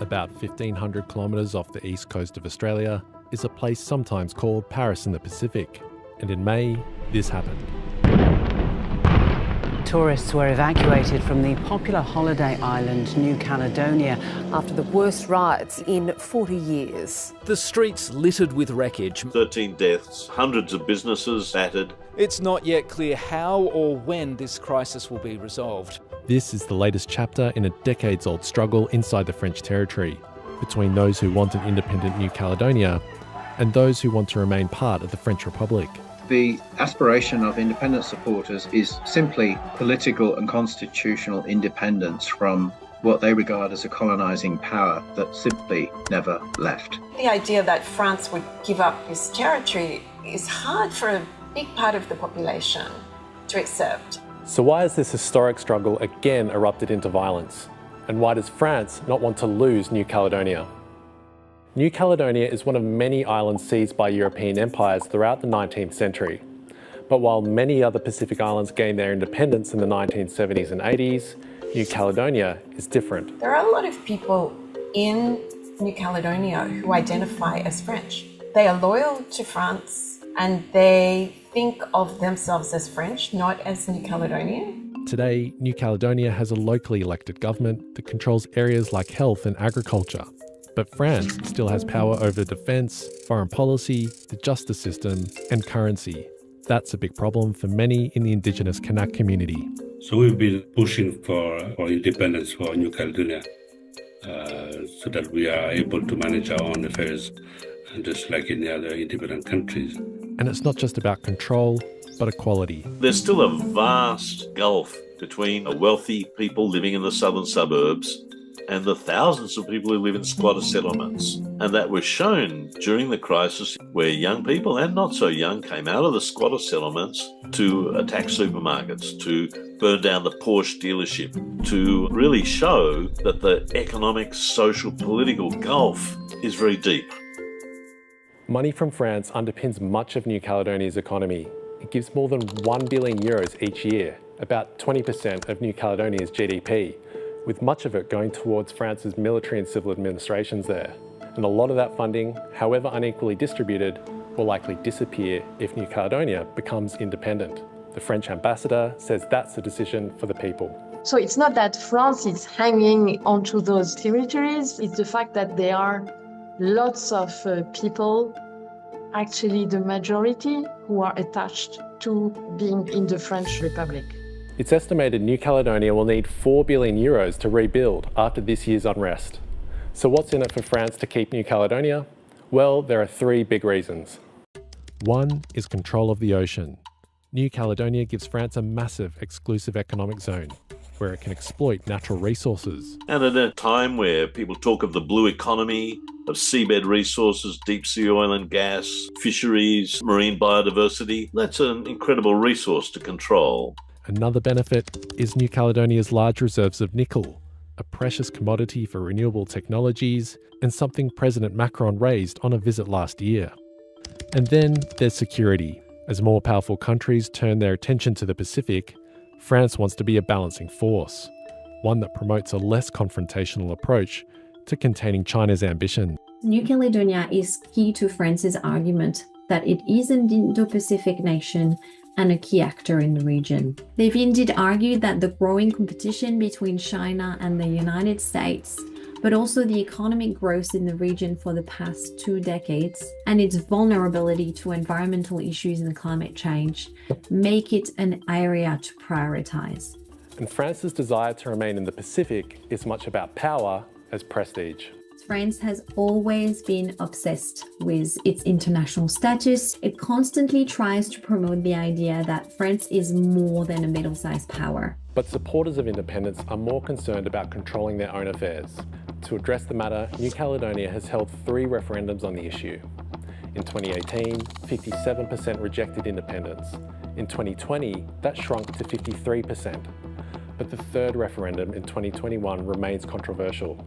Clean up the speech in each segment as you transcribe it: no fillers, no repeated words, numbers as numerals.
about 1,500 kilometres off the east coast of Australia, is a place sometimes called Paris in the Pacific. And in May, this happened. Tourists were evacuated from the popular holiday island New Caledonia after the worst riots in 40 years. The streets littered with wreckage. 13 deaths, hundreds of businesses battered. It's not yet clear how or when this crisis will be resolved. This is the latest chapter in a decades-old struggle inside the French territory, between those who want an independent New Caledonia and those who want to remain part of the French Republic. The aspiration of independence supporters is simply political and constitutional independence from what they regard as a colonising power that simply never left. The idea that France would give up its territory is hard for a big part of the population to accept. So why has this historic struggle again erupted into violence? And why does France not want to lose New Caledonia? New Caledonia is one of many islands seized by European empires throughout the 19th century. But while many other Pacific islands gained their independence in the 1970s and 80s, New Caledonia is different. There are a lot of people in New Caledonia who identify as French. They are loyal to France and they think of themselves as French, not as New Caledonian. Today, New Caledonia has a locally elected government that controls areas like health and agriculture. But France still has power over defence, foreign policy, the justice system and currency. That's a big problem for many in the Indigenous Kanak community. So we've been pushing for independence for New Caledonia so that we are able to manage our own affairs, just like in the other independent countries. And it's not just about control, but equality. There's still a vast gulf between the wealthy people living in the southern suburbs and the thousands of people who live in squatter settlements. And that was shown during the crisis where young people and not so young came out of the squatter settlements to attack supermarkets, to burn down the Porsche dealership, to really show that the economic, social, political gulf is very deep. Money from France underpins much of New Caledonia's economy. It gives more than €1 billion each year, about 20% of New Caledonia's GDP, with much of it going towards France's military and civil administrations there. And a lot of that funding, however unequally distributed, will likely disappear if New Caledonia becomes independent. The French ambassador says that's a decision for the people. So it's not that France is hanging onto those territories, it's the fact that there are lots of people, actually the majority, who are attached to being in the French Republic. It's estimated New Caledonia will need €4 billion to rebuild after this year's unrest. So what's in it for France to keep New Caledonia? Well, there are three big reasons. One is control of the ocean. New Caledonia gives France a massive exclusive economic zone where it can exploit natural resources. And at a time where people talk of the blue economy, of seabed resources, deep sea oil and gas, fisheries, marine biodiversity, that's an incredible resource to control. Another benefit is New Caledonia's large reserves of nickel, a precious commodity for renewable technologies and something President Macron raised on a visit last year. And then there's security. As more powerful countries turn their attention to the Pacific, France wants to be a balancing force, one that promotes a less confrontational approach to containing China's ambition. New Caledonia is key to France's argument that it is an Indo-Pacific nation and a key actor in the region. They've indeed argued that the growing competition between China and the United States, but also the economic growth in the region for the past 2 decades and its vulnerability to environmental issues and climate change, make it an area to prioritize. And France's desire to remain in the Pacific is much about power as prestige. France has always been obsessed with its international status. It constantly tries to promote the idea that France is more than a middle-sized power. But supporters of independence are more concerned about controlling their own affairs. To address the matter, New Caledonia has held 3 referendums on the issue. In 2018, 57% rejected independence. In 2020, that shrunk to 53%. But the third referendum in 2021 remains controversial.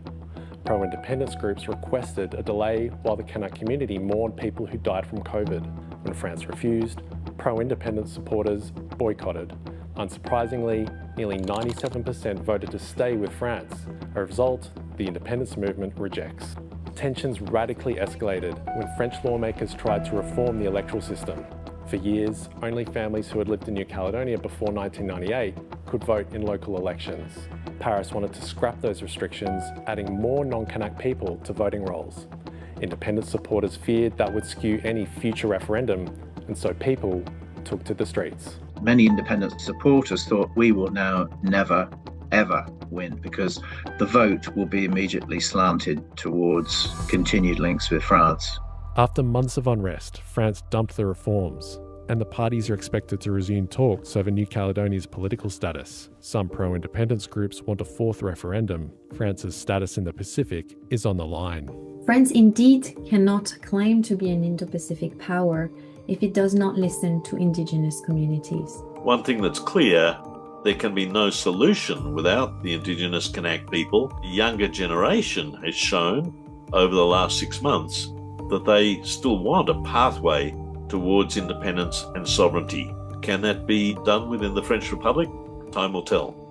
Pro-independence groups requested a delay while the Kanak community mourned people who died from COVID. When France refused, pro-independence supporters boycotted. Unsurprisingly, nearly 97% voted to stay with France, a result the independence movement rejects. Tensions radically escalated when French lawmakers tried to reform the electoral system. For years, only families who had lived in New Caledonia before 1998 could vote in local elections. Paris wanted to scrap those restrictions, adding more non-Kanak people to voting rolls. Independence supporters feared that would skew any future referendum, and so people took to the streets. Many independence supporters thought we will now never, ever win because the vote will be immediately slanted towards continued links with France. After months of unrest, France dumped the reforms, and the parties are expected to resume talks over New Caledonia's political status. Some pro-independence groups want a fourth referendum. France's status in the Pacific is on the line. France indeed cannot claim to be an Indo-Pacific power if it does not listen to indigenous communities. One thing that's clear, there can be no solution without the Indigenous Kanak people. The younger generation has shown over the last 6 months that they still want a pathway towards independence and sovereignty. Can that be done within the French Republic? Time will tell.